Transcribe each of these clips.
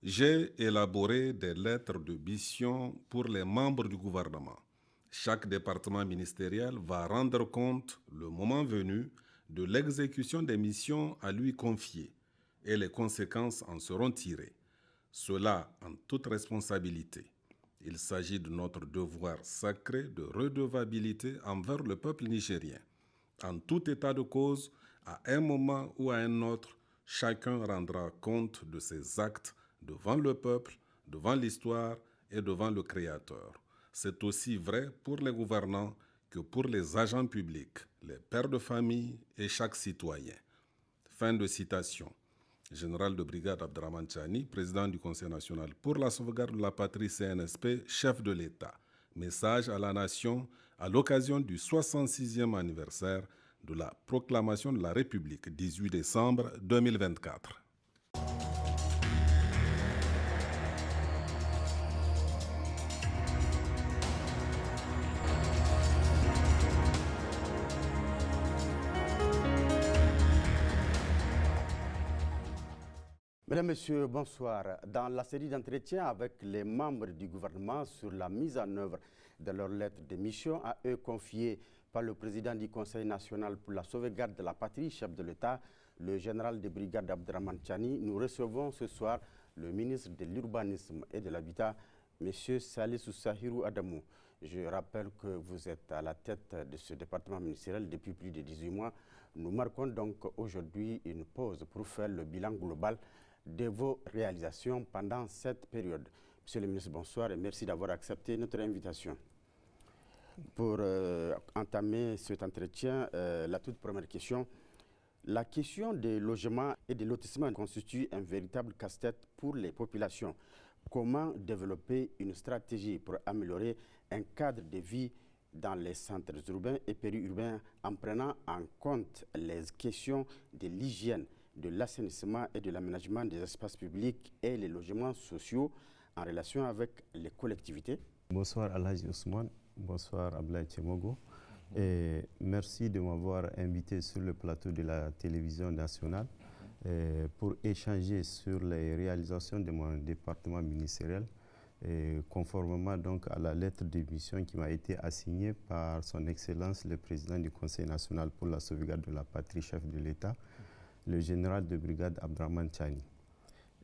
J'ai élaboré des lettres de mission pour les membres du gouvernement. Chaque département ministériel va rendre compte, le moment venu, de l'exécution des missions à lui confiées et les conséquences en seront tirées. Cela en toute responsabilité. Il s'agit de notre devoir sacré de redevabilité envers le peuple nigérien. En tout état de cause, à un moment ou à un autre, chacun rendra compte de ses actes devant le peuple, devant l'histoire et devant le Créateur. C'est aussi vrai pour les gouvernants que pour les agents publics, les pères de famille et chaque citoyen. Fin de citation. Général de brigade Abdraman Chani, président du Conseil national pour la sauvegarde de la patrie CNSP, chef de l'État. Message à la nation à l'occasion du 66e anniversaire de la proclamation de la République, 18 décembre 2024. Mesdames, Messieurs, bonsoir. Dans la série d'entretiens avec les membres du gouvernement sur la mise en œuvre de leur lettre de mission à eux confiée par le président du Conseil national pour la sauvegarde de la patrie, chef de l'État, le général de brigade Abdraman Chani, nous recevons ce soir le ministre de l'Urbanisme et de l'Habitat, M. Salissou Sahirou Adamou. Je rappelle que vous êtes à la tête de ce département ministériel depuis plus de 18 mois. Nous marquons donc aujourd'hui une pause pour faire le bilan global de vos réalisations pendant cette période. Monsieur le ministre, bonsoir et merci d'avoir accepté notre invitation. Pour entamer cet entretien, la toute première question, la question des logements et des lotissements constitue un véritable casse-tête pour les populations. Comment développer une stratégie pour améliorer un cadre de vie dans les centres urbains et périurbains en prenant en compte les questions de l'hygiène, de l'assainissement et de l'aménagement des espaces publics et les logements sociaux en relation avec les collectivités? Bonsoir Alhaji Ousmane, bonsoir Ablaye Tchemogo. Et merci de m'avoir invité sur le plateau de la télévision nationale pour échanger sur les réalisations de mon département ministériel, conformément donc à la lettre de mission qui m'a été assignée par son Excellence le président du Conseil national pour la sauvegarde de la patrie, chef de l'État, le général de brigade Abdraman Chani.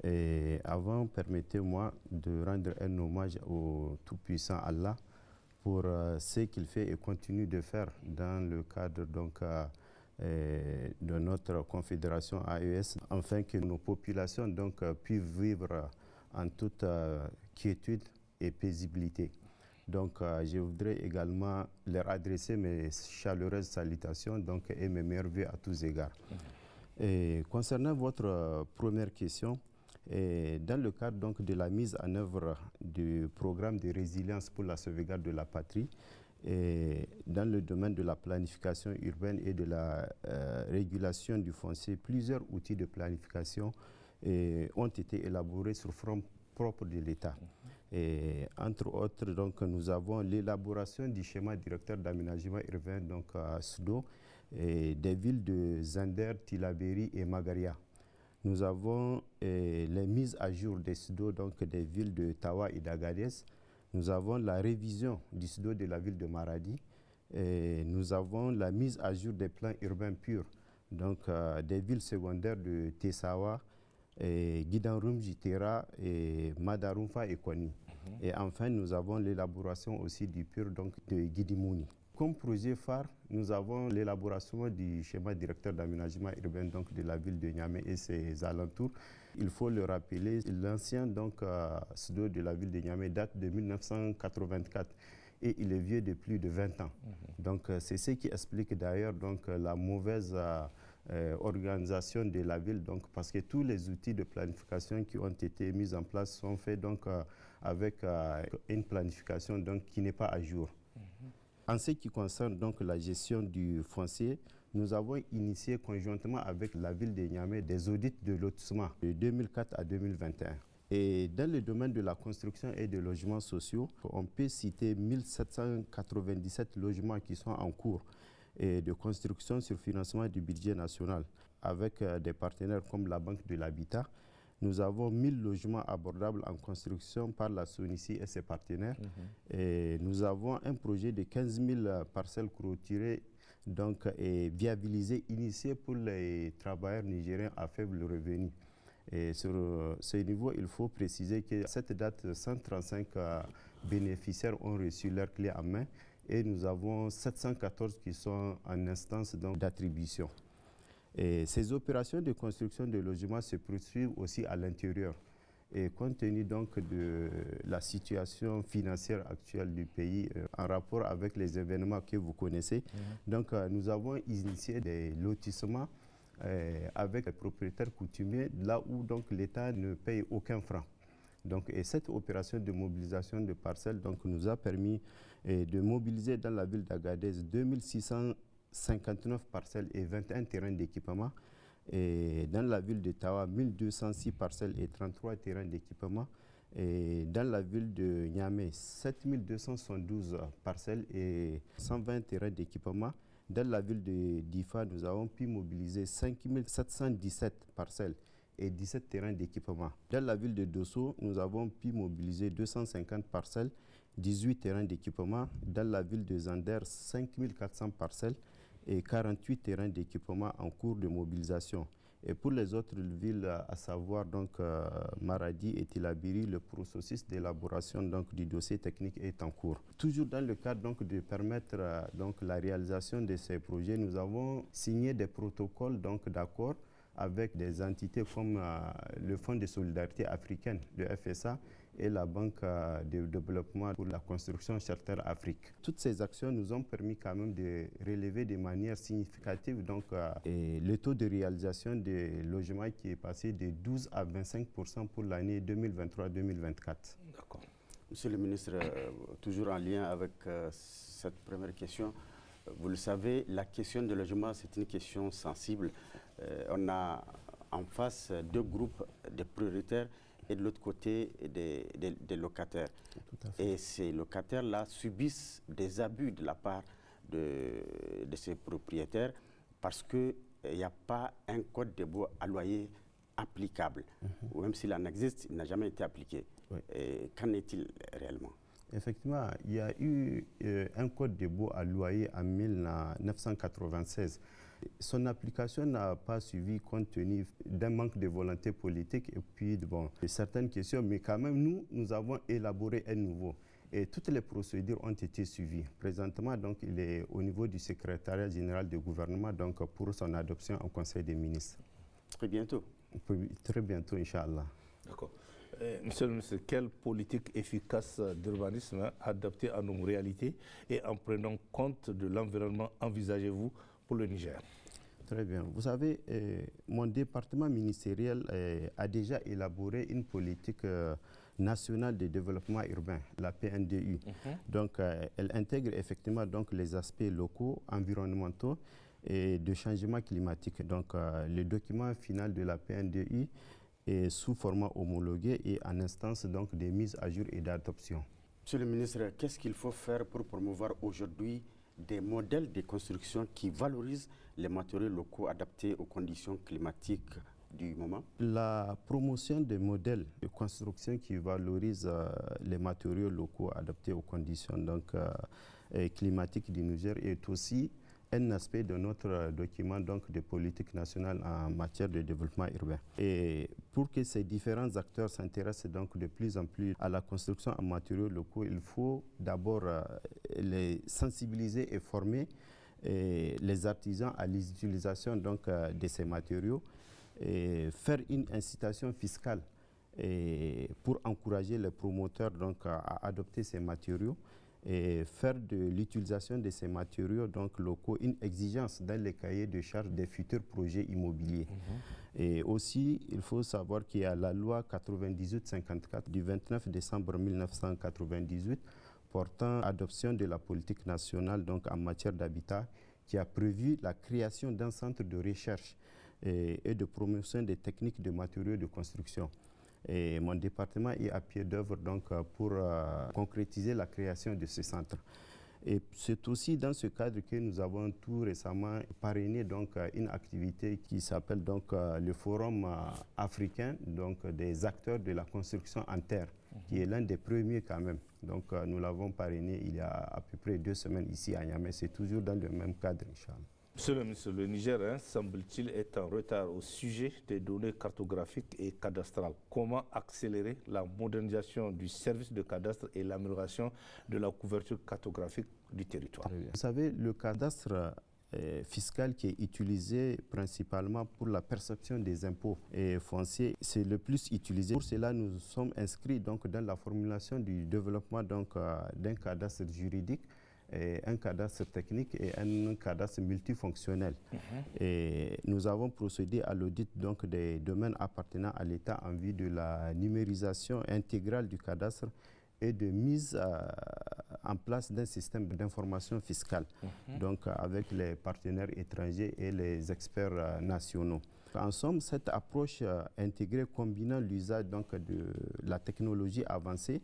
Et avant, permettez-moi de rendre un hommage au tout-puissant Allah pour ce qu'il fait et continue de faire dans le cadre donc, de notre confédération AES, afin que nos populations donc, puissent vivre en toute quiétude et paisibilité. Donc, je voudrais également leur adresser mes chaleureuses salutations donc, et mes meilleurs vœux à tous égards. Et concernant votre première question, dans le cadre donc, de la mise en œuvre du programme de résilience pour la sauvegarde de la patrie, dans le domaine de la planification urbaine et de la régulation du foncier, plusieurs outils de planification ont été élaborés sur front propre de l'État. Entre autres, donc, nous avons l'élaboration du schéma directeur d'aménagement urbain donc, à SUDO, des villes de Zander, Tilaberi et Magaria. Nous avons les mises à jour des SUDO donc des villes de Tawa et d'Agadez. Nous avons la révision du SUDO de la ville de Maradi. Nous avons la mise à jour des plans urbains purs, donc des villes secondaires de Tessawa, Guidanrum, Jitera, Madarumfa et Koni. Et enfin, nous avons l'élaboration aussi du pur donc, de Guidimouni. Comme projet phare, nous avons l'élaboration du schéma directeur d'aménagement urbain donc, de la ville de Niamey et ses alentours. Il faut le rappeler, l'ancien SUDO de la ville de Niamey date de 1984 et il est vieux de plus de 20 ans. Donc c'est ce qui explique d'ailleurs la mauvaise organisation de la ville, donc, parce que tous les outils de planification qui ont été mis en place sont faits donc, avec une planification donc, qui n'est pas à jour. En ce qui concerne donc la gestion du foncier, nous avons initié conjointement avec la ville de Niamey des audits de lotissement de 2004 à 2021. Et dans le domaine de la construction et des logements sociaux, on peut citer 1797 logements qui sont en cours et de construction sur financement du budget national avec des partenaires comme la Banque de l'Habitat. Nous avons 1000 logements abordables en construction par la SONICI et ses partenaires. Et nous avons un projet de 15 000 parcelles clôturées donc, et viabilisées, initiées pour les travailleurs nigériens à faible revenu. Et sur ce niveau, il faut préciser qu'à cette date, 135 bénéficiaires ont reçu leur clé en main et nous avons 714 qui sont en instance d'attribution. Et ces opérations de construction de logements se poursuivent aussi à l'intérieur. Et compte tenu donc de la situation financière actuelle du pays, en rapport avec les événements que vous connaissez, donc nous avons initié des lotissements avec les propriétaires coutumiers, là où donc l'État ne paye aucun franc. Donc, et cette opération de mobilisation de parcelles donc, nous a permis de mobiliser dans la ville d'Agadez 2659 parcelles et 21 terrains d'équipement. Et dans la ville de Tawa, 1206 parcelles et 33 terrains d'équipement. Et dans la ville de Niamey, 7272 parcelles et 120 terrains d'équipement. Dans la ville de Difa, nous avons pu mobiliser 5717 parcelles et 17 terrains d'équipement. Dans la ville de Dosso, nous avons pu mobiliser 250 parcelles, 18 terrains d'équipement. Dans la ville de Zander, 5400 parcelles et 48 terrains d'équipement en cours de mobilisation. Et pour les autres villes, à savoir donc Maradi et Tillabéri, le processus d'élaboration du dossier technique est en cours. Toujours dans le cadre donc, de permettre donc, la réalisation de ces projets, nous avons signé des protocoles d'accord avec des entités comme le Fonds de solidarité africaine, le FSA, et la Banque de développement pour la construction Charter Afrique. Toutes ces actions nous ont permis quand même de relever de manière significative donc, le taux de réalisation des logements qui est passé de 12 à 25% pour l'année 2023-2024. D'accord. Monsieur le ministre, toujours en lien avec cette première question, vous le savez, la question du logement, c'est une question sensible. On a en face deux groupes de prioritaires et de l'autre côté des locataires. Et ces locataires-là subissent des abus de la part de ces propriétaires parce qu'il n'y a pas un code de à loyer applicable. Ou même s'il en existe, il n'a jamais été appliqué. Oui. Qu'en est-il réellement? Effectivement, il y a eu un code de baux à loyer en 1996. Son application n'a pas suivi compte tenu d'un manque de volonté politique et puis de certaines questions, mais quand même nous avons élaboré un nouveau. Et toutes les procédures ont été suivies. Présentement, donc, il est au niveau du secrétariat général du gouvernement donc, pour son adoption au Conseil des ministres. Très bientôt. Très bientôt, Inch'Allah. D'accord. Monsieur le ministre, quelle politique efficace d'urbanisme adaptée à nos réalités et en prenant compte de l'environnement envisagez-vous pour le Niger? Très bien. Vous savez, mon département ministériel a déjà élaboré une politique nationale de développement urbain, la PNDU. Donc, elle intègre effectivement donc, les aspects locaux, environnementaux et de changement climatique. Donc, le document final de la PNDU est sous format homologué et en instance donc, des mises à jour et d'adoption. Monsieur le ministre, qu'est-ce qu'il faut faire pour promouvoir aujourd'hui des modèles de construction qui valorisent les matériaux locaux adaptés aux conditions climatiques du moment? La promotion des modèles de construction qui valorisent les matériaux locaux adaptés aux conditions climatiques du Niger est aussi un aspect de notre document donc, de politique nationale en matière de développement urbain. Et pour que ces différents acteurs s'intéressent donc de plus en plus à la construction en matériaux locaux, il faut d'abord les sensibiliser et former les artisans à l'utilisation donc, de ces matériaux et faire une incitation fiscale pour encourager les promoteurs donc, à adopter ces matériaux et faire de l'utilisation de ces matériaux donc, locaux une exigence dans les cahiers de charges des futurs projets immobiliers. Et aussi, il faut savoir qu'il y a la loi 98-54 du 29 décembre 1998 portant adoption de la politique nationale donc, en matière d'habitat qui a prévu la création d'un centre de recherche et de promotion des techniques de matériaux de construction. Et mon département est à pied d'œuvre donc pour concrétiser la création de ce centre. Et c'est aussi dans ce cadre que nous avons tout récemment parrainé donc, une activité qui s'appelle donc, le Forum africain donc, des acteurs de la construction en terre, qui est l'un des premiers quand même. Donc nous l'avons parrainé il y a à peu près 2 semaines ici à Niamey. C'est toujours dans le même cadre, Inch'Allah. Monsieur le ministre, le Niger, semble-t-il, est en retard au sujet des données cartographiques et cadastrales. Comment accélérer la modernisation du service de cadastre et l'amélioration de la couverture cartographique du territoire? Vous savez, le cadastre fiscal qui est utilisé principalement pour la perception des impôts et fonciers, c'est le plus utilisé. Pour cela, nous sommes inscrits donc, dans la formulation du développement d'un cadastre juridique, un cadastre technique et un cadastre multifonctionnel. Et nous avons procédé à l'audit donc, des domaines appartenant à l'État en vue de la numérisation intégrale du cadastre et de mise en place d'un système d'information fiscale, donc avec les partenaires étrangers et les experts nationaux. En somme, cette approche intégrée combinant l'usage donc, de la technologie avancée,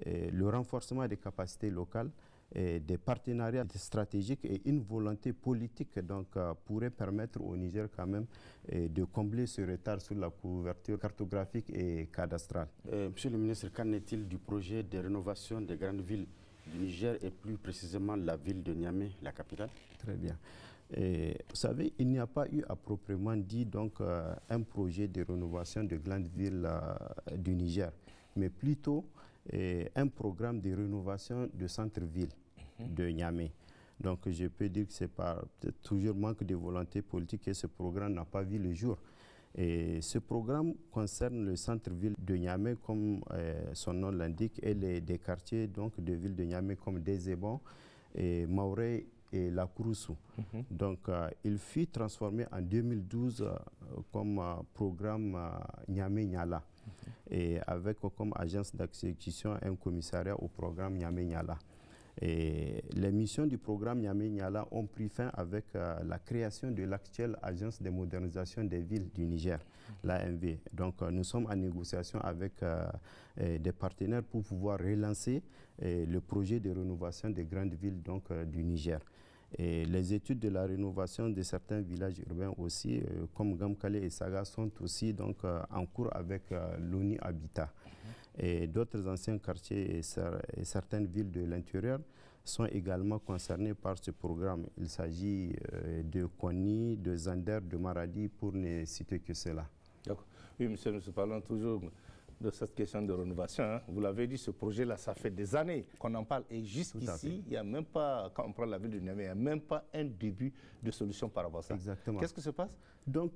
le renforcement des capacités locales, et des partenariats stratégiques et une volonté politique donc, pourrait permettre au Niger quand même de combler ce retard sur la couverture cartographique et cadastrale. Monsieur le ministre, qu'en est-il du projet de rénovation des grandes villes du Niger et plus précisément la ville de Niamey, la capitale? Très bien. Et, vous savez, il n'y a pas eu à proprement dit donc, un projet de rénovation de grandes villes du Niger, mais plutôt un programme de rénovation de centre-ville de Niamey. Donc je peux dire que c'est par toujours manque de volonté politique que ce programme n'a pas vu le jour. Et ce programme concerne le centre-ville de Niamey, comme son nom l'indique, et des quartiers donc, de ville de Niamey comme Dezebon, Mauré et Lakouroussou. Donc il fut transformé en 2012 comme programme Niamey-Niala, et avec comme agence d'exécution un commissariat au programme Niamey-Niala. Et les missions du programme Niamey-Niala ont pris fin avec la création de l'actuelle agence de modernisation des villes du Niger, l'AMV. Donc nous sommes en négociation avec des partenaires pour pouvoir relancer le projet de rénovation des grandes villes donc, du Niger. Et les études de la rénovation de certains villages urbains aussi, comme Gamkale et Saga, sont aussi donc, en cours avec l'ONU Habitat. Et d'autres anciens quartiers et certaines villes de l'intérieur sont également concernés par ce programme. Il s'agit de Koni, de Zander, de Maradi, pour ne citer que cela. D'accord. Oui, monsieur, nous parlons toujours de cette question de rénovation. Vous l'avez dit, ce projet-là, ça fait des années qu'on en parle. Et jusqu'ici, il n'y a même pas, quand on prend la ville de Niamey, il n'y a même pas un début de solution par rapport à ça. Exactement. Qu'est-ce qui se passe? Donc,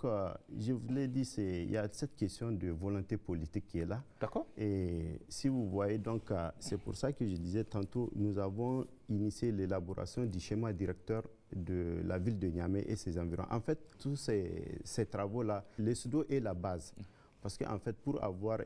je vous l'ai dit, il y a cette question de volonté politique qui est là. D'accord. Et si vous voyez, donc, c'est pour ça que je disais tantôt, nous avons initié l'élaboration du schéma directeur de la ville de Niamey et ses environs. En fait, tous ces travaux-là, le SUDO est la base. Parce qu'en fait, pour avoir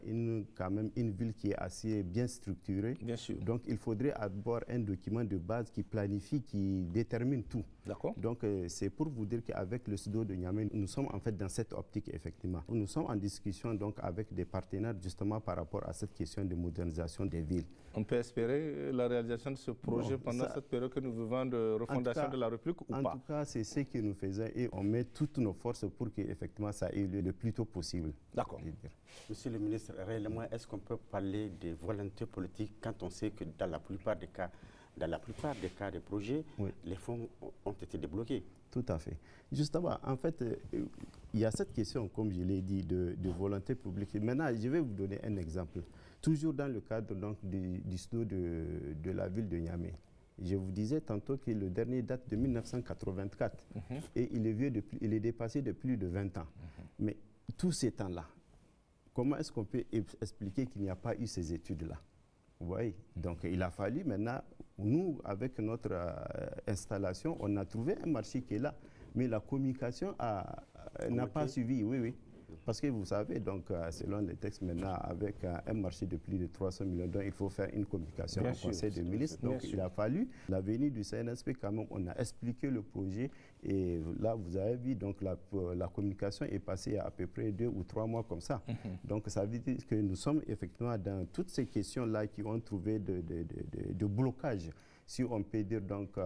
quand même une ville qui est assez bien structurée, bien sûr. Donc il faudrait avoir un document de base qui planifie, qui détermine tout. D'accord. Donc c'est pour vous dire qu'avec le SUDO de Niamey, nous sommes en fait dans cette optique, effectivement. Nous sommes en discussion donc avec des partenaires justement par rapport à cette question de modernisation des villes. On peut espérer la réalisation de ce projet pendant cette période que nous vivons de refondation de la République ou pas? En tout cas, c'est ce que nous faisons et on met toutes nos forces pour que effectivement ça ait lieu le plus tôt possible. D'accord. Monsieur le ministre, réellement, est-ce qu'on peut parler de volonté politique quand on sait que dans la plupart des cas des projets, oui, les fonds ont été débloqués? Tout à fait. Justement, en fait, il y a cette question, comme je l'ai dit, de volonté publique. Maintenant, je vais vous donner un exemple. Toujours dans le cadre donc, du SUDO de la ville de Niamey. Je vous disais tantôt que le dernier date de 1984 et il est dépassé de plus de 20 ans. Mais tous ces temps-là, comment est-ce qu'on peut expliquer qu'il n'y a pas eu ces études-là? Vous voyez? Donc il a fallu maintenant, nous, avec notre installation, on a trouvé un marché qui est là. Mais la communication n'a pas suivi, oui, oui. Parce que vous savez, donc, selon les textes, maintenant, avec un marché de plus de 300 millions d'euros, il faut faire une communication au Conseil des ministres. Donc, il a fallu la venue du CNSP, quand même, on a expliqué le projet. Et là, vous avez vu, donc, la communication est passée à peu près 2 ou 3 mois comme ça. Donc, ça veut dire que nous sommes effectivement dans toutes ces questions-là qui ont trouvé de blocage si on peut dire donc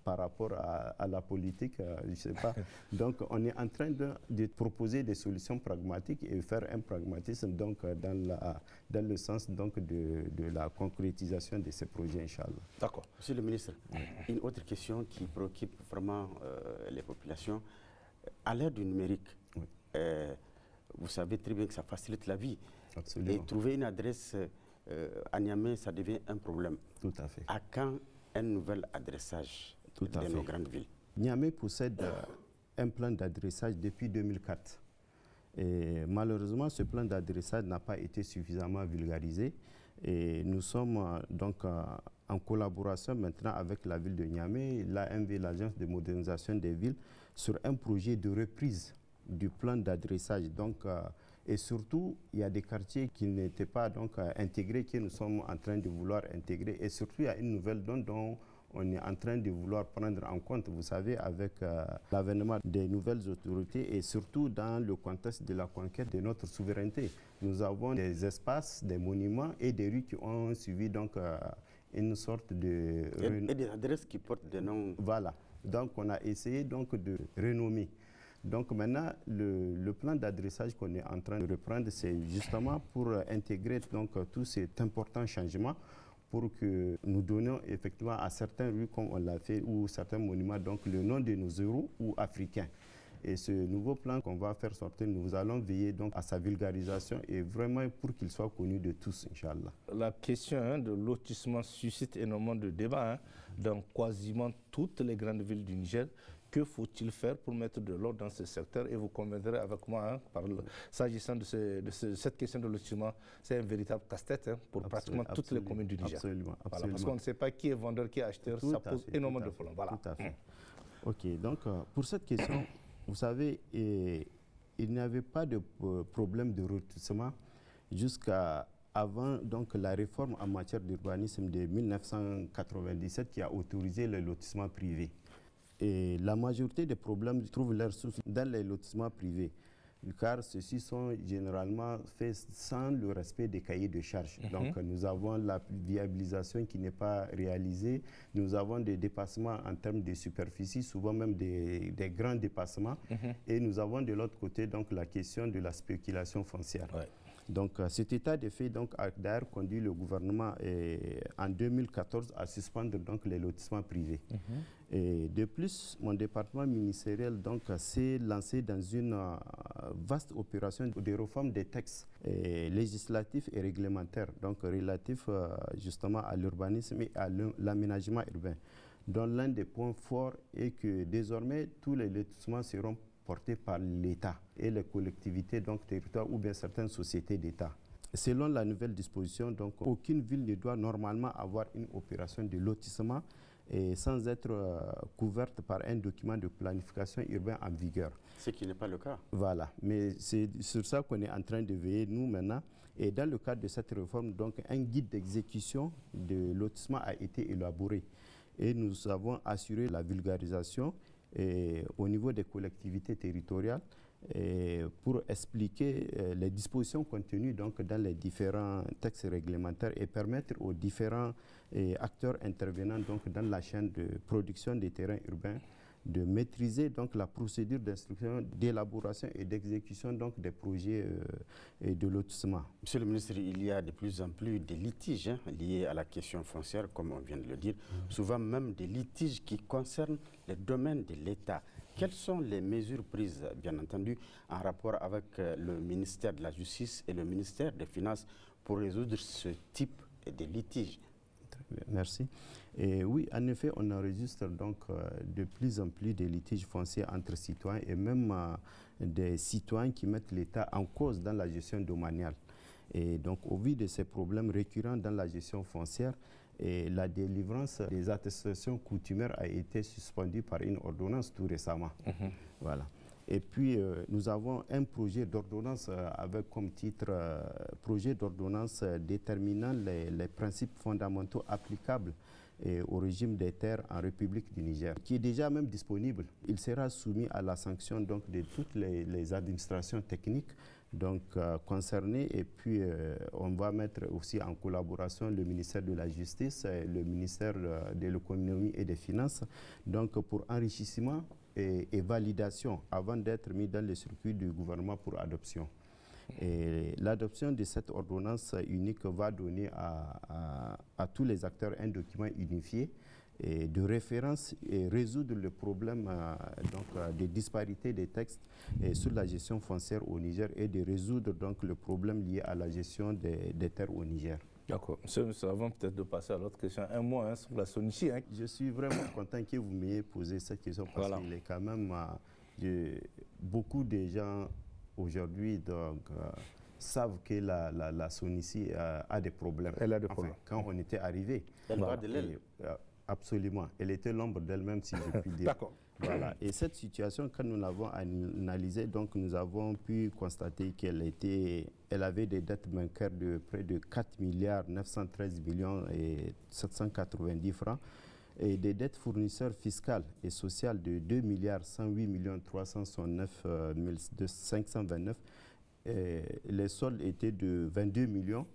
par rapport à la politique, je ne sais pas. Donc on est en train de proposer des solutions pragmatiques et faire un pragmatisme donc dans le sens donc de la concrétisation de ces projets, Inch'Allah. D'accord. Monsieur le ministre, une autre question qui préoccupe vraiment les populations. À l'ère du numérique, oui. Vous savez très bien que ça facilite la vie. Absolument. Et trouver une adresse à Niamey, ça devient un problème. Tout à fait. À quand un nouvel adressage de nos grandes villes? Niamey possède un plan d'adressage depuis 2004. Et malheureusement, ce plan d'adressage n'a pas été suffisamment vulgarisé. Et nous sommes donc en collaboration maintenant avec la ville de Niamey, l'AMV, l'Agence de modernisation des villes, sur un projet de reprise du plan d'adressage. Donc, et surtout, il y a des quartiers qui n'étaient pas donc, intégrés, que nous sommes en train de vouloir intégrer. Et surtout, il y a une nouvelle donne dont on est en train de vouloir prendre en compte, vous savez, avec l'avènement des nouvelles autorités et surtout dans le contexte de la conquête de notre souveraineté. Nous avons des espaces, des monuments et des rues qui ont suivi donc une sorte de... Et des adresses qui portent des noms. Voilà. Donc, on a essayé donc de renommer. Donc maintenant, le plan d'adressage qu'on est en train de reprendre, c'est justement pour intégrer donc tous ces importants changements pour que nous donnions effectivement à certaines rues, comme on l'a fait, ou certains monuments, donc le nom de nos héros ou africains. Et ce nouveau plan qu'on va faire sortir, nous allons veiller donc à sa vulgarisation et vraiment pour qu'il soit connu de tous, Inch'Allah. La question de lotissement suscite énormément de débats dans quasiment toutes les grandes villes du Niger. Que faut-il faire pour mettre de l'ordre dans ce secteur? Et vous conviendrez avec moi, s'agissant de cette question de lotissement, c'est un véritable casse-tête pour pratiquement toutes les communes du Niger. Absolument. Voilà, parce qu'on ne sait pas qui est vendeur, qui est acheteur, ça pose énormément de problèmes. Voilà. Tout à fait. OK, donc pour cette question, vous savez, il n'y avait pas de problème de lotissement jusqu'à avant donc, la réforme en matière d'urbanisme de 1997 qui a autorisé le lotissement privé. Et la majorité des problèmes trouvent leur source dans les lotissements privés, car ceux-ci sont généralement faits sans le respect des cahiers de charges. Donc nous avons la viabilisation qui n'est pas réalisée, nous avons des dépassements en termes de superficie, souvent même des grands dépassements, et nous avons de l'autre côté donc, la question de la spéculation foncière. Ouais. Donc cet état de fait a d'ailleurs conduit le gouvernement en 2014 à suspendre donc, les lotissements privés. Et de plus, mon département ministériel s'est lancé dans une vaste opération de réforme des textes législatifs et réglementaires, donc relatifs justement à l'urbanisme et à l'aménagement urbain, dont l'un des points forts est que désormais tous les lotissements seront portés par l'État et les collectivités donc territoires ou bien certaines sociétés d'État. Selon la nouvelle disposition, donc, aucune ville ne doit normalement avoir une opération de lotissement sans être couverte par un document de planification urbaine en vigueur. Ce qui n'est pas le cas. Voilà, mais c'est sur ça qu'on est en train de veiller, nous, maintenant. Et dans le cadre de cette réforme, donc, un guide d'exécution de lotissement a été élaboré. Et nous avons assuré la vulgarisation au niveau des collectivités territoriales pour expliquer les dispositions contenues donc, dans les différents textes réglementaires et permettre aux différents acteurs intervenant donc, dans la chaîne de production des terrains urbains de maîtriser donc, la procédure d'instruction, d'élaboration et d'exécution donc, des projets de lotissement. Monsieur le ministre, il y a de plus en plus de litiges liés à la question foncière, comme on vient de le dire, souvent même des litiges qui concernent les domaines de l'État. Quelles sont les mesures prises, bien entendu, en rapport avec le ministère de la Justice et le ministère des Finances pour résoudre ce type de litiges? Merci. Et oui, en effet, on enregistre donc de plus en plus de litiges fonciers entre citoyens et même des citoyens qui mettent l'État en cause dans la gestion domaniale. Et donc, au vu de ces problèmes récurrents dans la gestion foncière, la délivrance des attestations coutumières a été suspendue par une ordonnance tout récemment. Voilà. Et puis, nous avons un projet d'ordonnance avec comme titre projet d'ordonnance déterminant les principes fondamentaux applicables au régime des terres en République du Niger, qui est déjà même disponible. Il sera soumis à la sanction donc, de toutes les administrations techniques concernées, et puis on va mettre aussi en collaboration le ministère de la Justice, le ministère de l'Économie et des Finances, donc pour enrichissement et validation avant d'être mis dans le circuit du gouvernement pour adoption. Et l'adoption de cette ordonnance unique va donner à tous les acteurs un document unifié et de référence et résoudre le problème des disparités des textes sur la gestion foncière au Niger et de résoudre donc le problème lié à la gestion des terres au Niger. D'accord. Monsieur, avant peut-être de passer à l'autre question, un mot sur la SONICI. Je suis vraiment content que vous m'ayez posé cette question parce qu'il est quand même beaucoup de gens aujourd'hui savent que la SONICI a des problèmes. Elle a des problèmes. Quand on était arrivé. Elle va de l'aile. Absolument. Elle était l'ombre d'elle-même, si je puis dire. D'accord. Voilà. Et cette situation, quand nous l'avons analysée, donc nous avons pu constater elle avait des dettes bancaires de près de 4 milliards 913 millions et 790 francs et des dettes fournisseurs fiscales et sociales de 2 milliards 108 millions 369 529. Les soldes étaient de 22 millions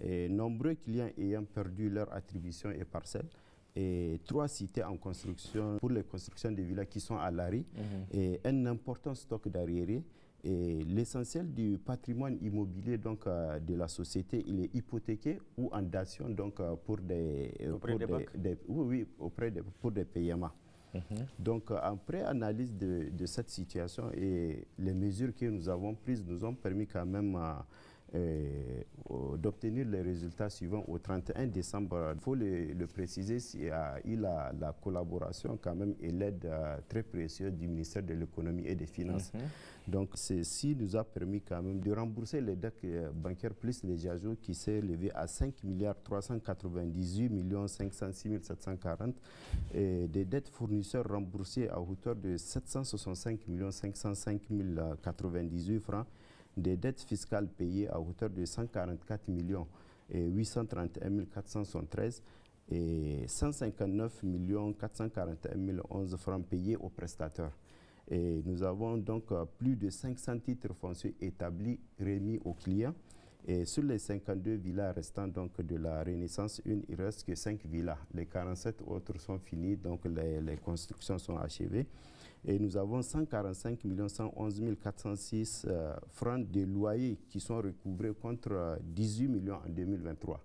et nombreux clients ayant perdu leur attribution et parcelles. Et 3 cités en construction pour les constructions de villas qui sont à l'arrêt et un important stock d'arriérés. Et l'essentiel du patrimoine immobilier donc, de la société, il est hypothéqué ou en dation donc, pour des paiements. Donc, après analyse de cette situation et les mesures que nous avons prises nous ont permis quand même d'obtenir les résultats suivants au 31 décembre. Il faut le préciser, il y a eu la collaboration quand même et l'aide très précieuse du ministère de l'Économie et des Finances. Donc ceci nous a permis quand même de rembourser les dettes bancaires plus les ajouts qui s'est élevé à 5 milliards 398 millions 506 740 et des dettes fournisseurs remboursées à hauteur de 765 millions 505 098 francs, des dettes fiscales payées à hauteur de 144 millions et 831 473 et 159 millions 441 011 francs payés aux prestataires. Et nous avons donc plus de 500 titres fonciers établis remis aux clients. Et sur les 52 villas restantes donc, de la Renaissance 1, il ne reste que 5 villas. Les 47 autres sont finis, donc les constructions sont achevées. Et nous avons 145 111 406 francs de loyers qui sont recouvrés contre 18 millions en 2023.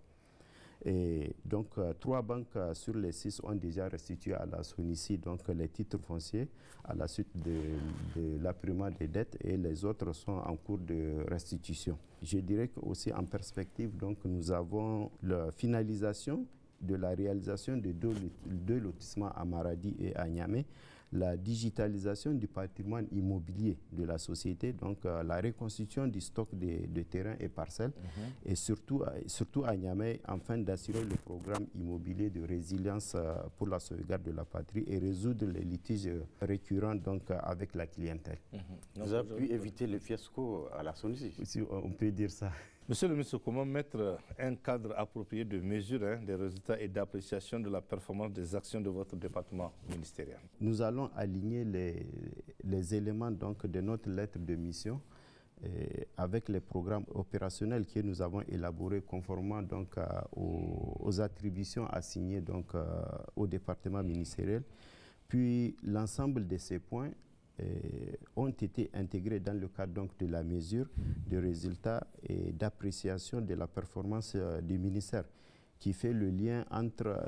Et donc, 3 banques sur les 6 ont déjà restitué à la SONICI donc, les titres fonciers à la suite de l'appurement des dettes et les autres sont en cours de restitution. Je dirais qu'aussi en perspective, donc, nous avons la finalisation de la réalisation de 2 lotissements à Maradi et à Niamey, la digitalisation du patrimoine immobilier de la société, donc la reconstitution du stock de terrains et parcelles, et surtout à Niamey, afin d'assurer le programme immobilier de résilience pour la sauvegarde de la patrie et résoudre les litiges récurrents donc, avec la clientèle. Vous avez pu éviter le fiasco à la SONICI. Si on peut dire ça. Monsieur le ministre, comment mettre un cadre approprié de mesure des résultats et d'appréciation de la performance des actions de votre département ministériel? Nous allons aligner les éléments donc, de notre lettre de mission avec les programmes opérationnels que nous avons élaborés conformément donc, aux attributions assignées donc, au département ministériel. Puis l'ensemble de ces points ont été intégrés dans le cadre donc, de la mesure de résultats et d'appréciation de la performance du ministère, qui fait le lien entre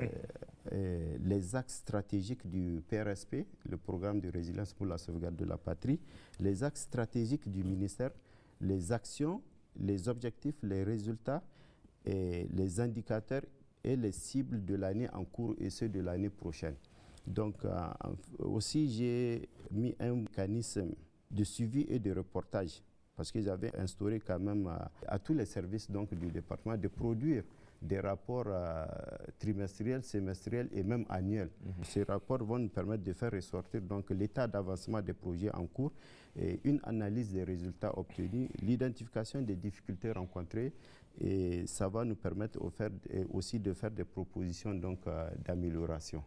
les axes stratégiques du PRSP, le programme de résilience pour la sauvegarde de la patrie, les axes stratégiques du ministère, les actions, les objectifs, les résultats, et les indicateurs et les cibles de l'année en cours et ceux de l'année prochaine. Donc, aussi, j'ai mis un mécanisme de suivi et de reportage parce que j'avais instauré quand même à tous les services donc, du département de produire des rapports trimestriels, semestriels et même annuels. Ces rapports vont nous permettre de faire ressortir donc l'état d'avancement des projets en cours, et une analyse des résultats obtenus, l'identification des difficultés rencontrées, et ça va nous permettre aussi de faire des propositions donc d'amélioration.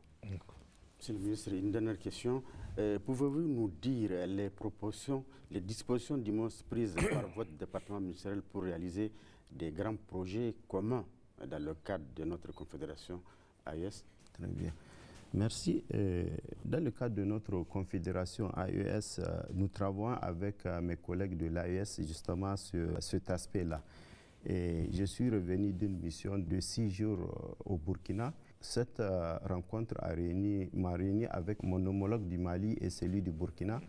Monsieur le ministre, une dernière question. Pouvez-vous nous dire les dispositions du moins prises par votre département ministériel pour réaliser des grands projets communs dans le cadre de notre confédération AES? Très bien. Merci. Dans le cadre de notre confédération AES, nous travaillons avec mes collègues de l'AES justement sur cet aspect-là. Et je suis revenu d'une mission de 6 jours au Burkina. Cette rencontre m'a réuni avec mon homologue du Mali et celui du Burkina.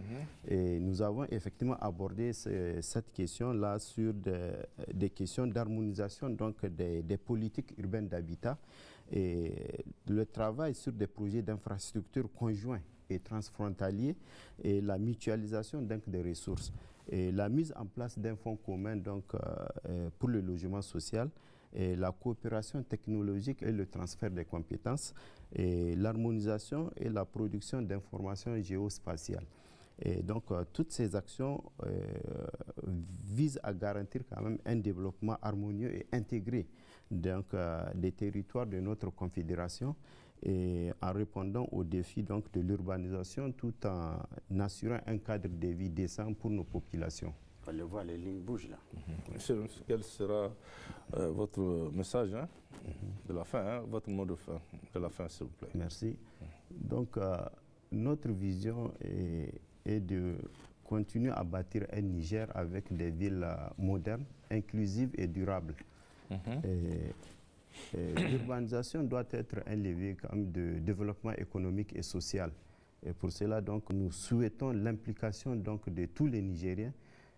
Et nous avons effectivement abordé cette question-là sur des questions d'harmonisation donc des politiques urbaines d'habitat et le travail sur des projets d'infrastructures conjoints et transfrontaliers et la mutualisation donc des ressources. Et la mise en place d'un fonds commun donc, pour le logement social, et la coopération technologique et le transfert des compétences, et l'harmonisation et la production d'informations géospatiales. Et donc, toutes ces actions visent à garantir quand même un développement harmonieux et intégré donc, des territoires de notre confédération, et en répondant aux défis donc, de l'urbanisation tout en assurant un cadre de vie décent pour nos populations. On le voit, les lignes bougent là. Monsieur, quel sera votre message de la fin, votre mot de fin, s'il vous plaît? Merci. Donc, notre vision est de continuer à bâtir un Niger avec des villes modernes, inclusives et durables. L'urbanisation doit être un levier quand même de développement économique et social. Et pour cela, donc, nous souhaitons l'implication donc, de tous les Nigériens,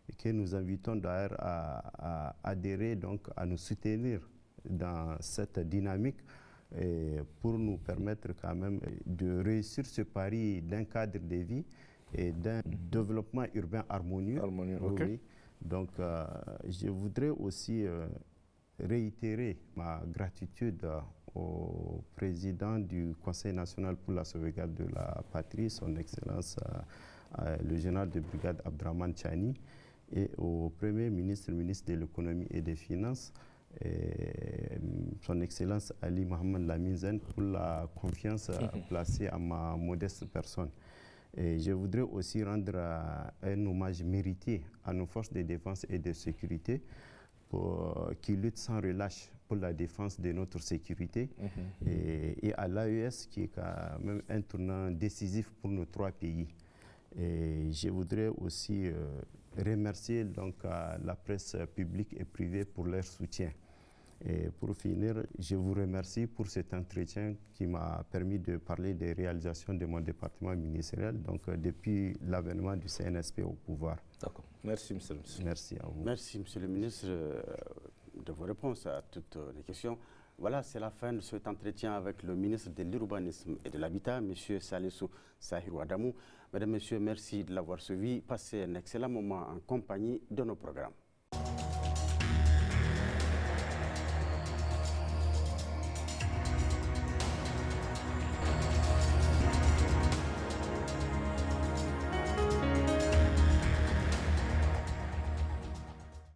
et que nous invitons d'ailleurs à adhérer, donc à nous soutenir dans cette dynamique pour nous permettre quand même de réussir ce pari d'un cadre de vie et d'un développement urbain harmonieux. Okay. Donc je voudrais aussi réitérer ma gratitude au président du Conseil national pour la sauvegarde de la patrie, son Excellence le général de brigade Abdraman Chani, et au Premier ministre, ministre de l'économie et des finances, son Excellence Ali Mohamed Lamine Zen, pour la confiance placée à ma modeste personne. Et je voudrais aussi rendre un hommage mérité à nos forces de défense et de sécurité qui luttent sans relâche pour la défense de notre sécurité et à l'AES qui est quand même un tournant décisif pour nos 3 pays. Et je voudrais aussi remercier donc la presse publique et privée pour leur soutien. Et pour finir, je vous remercie pour cet entretien qui m'a permis de parler des réalisations de mon département ministériel, donc depuis l'avènement du CNSP au pouvoir. D'accord. Merci, monsieur le ministre. Merci à vous. Merci, monsieur le ministre, de vos réponses à toutes les questions. Voilà, c'est la fin de cet entretien avec le ministre de l'Urbanisme et de l'Habitat, M. Salissou Sahirou Adamou. Mesdames, Messieurs, merci de l'avoir suivi. Passez un excellent moment en compagnie de nos programmes.